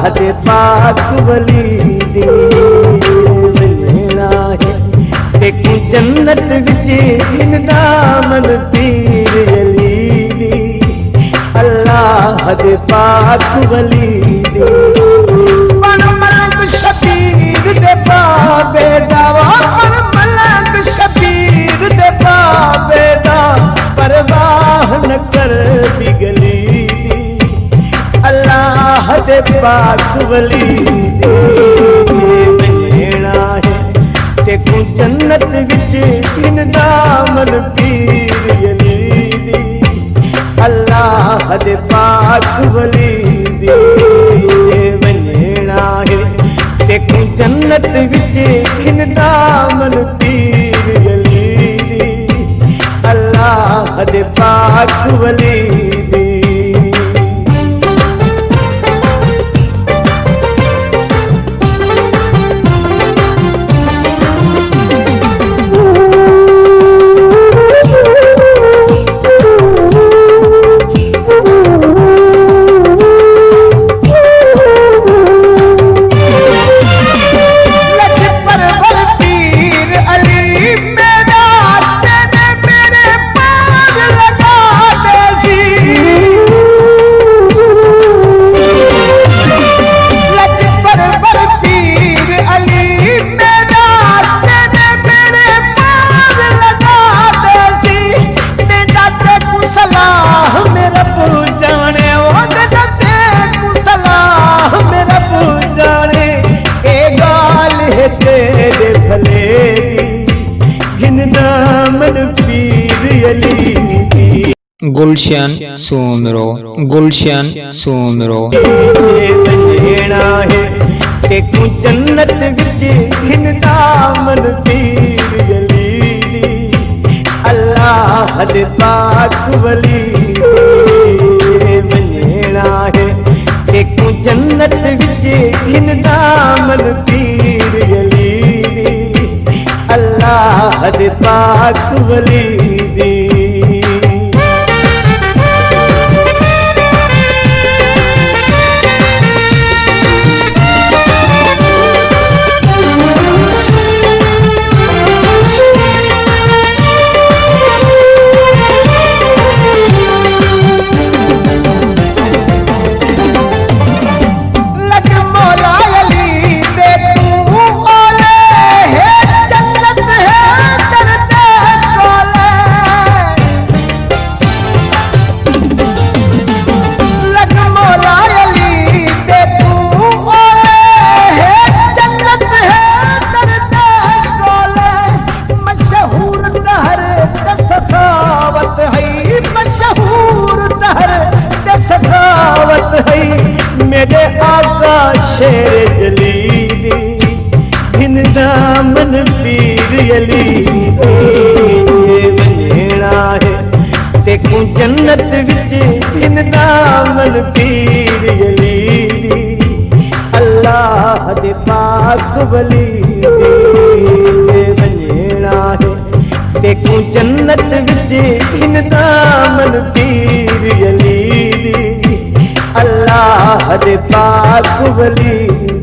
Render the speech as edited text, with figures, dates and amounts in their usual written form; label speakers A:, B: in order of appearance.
A: अल्लाह दे पाक वली दी वंजना है देखूं जन्नत विच इनदा मन पीर अली दी अल्लाह दे पाक वली दी मन मलक शबीर दे बाबे दावा मन मलक शबीर दे बाबे दा परवाह न कर दी गली अल्लाह दे पाक वली दे वंजना है देखूं जन्नत विच इनदा मन पीर अली दी अल्लाह दे पाक वली दे वंजना है देखूं जन्नत विच इनदा मन पीर अली दी अल्लाह दे पाक वली दी
B: गुलशन सुमरो गुलशन सुमरो
A: वंजना है देखूं जन्नत विच इनदा मन पीर अली दी अल्लाह दे पाक वली वंजना है देखूं जन्नत विच इनदा मन पीर अली दी अल्लाह दे पाक वली दी मेरे आका शेर जलीली इनदा मन पीर अली दी वंजना है देखूं जन्नत विच इनदा मन पीर अली दी अल्लाह दे पाक वली दी वंजना है देखूं जन्नत विच इनदा मन पीर अली दी अल्लाह दे पाक वली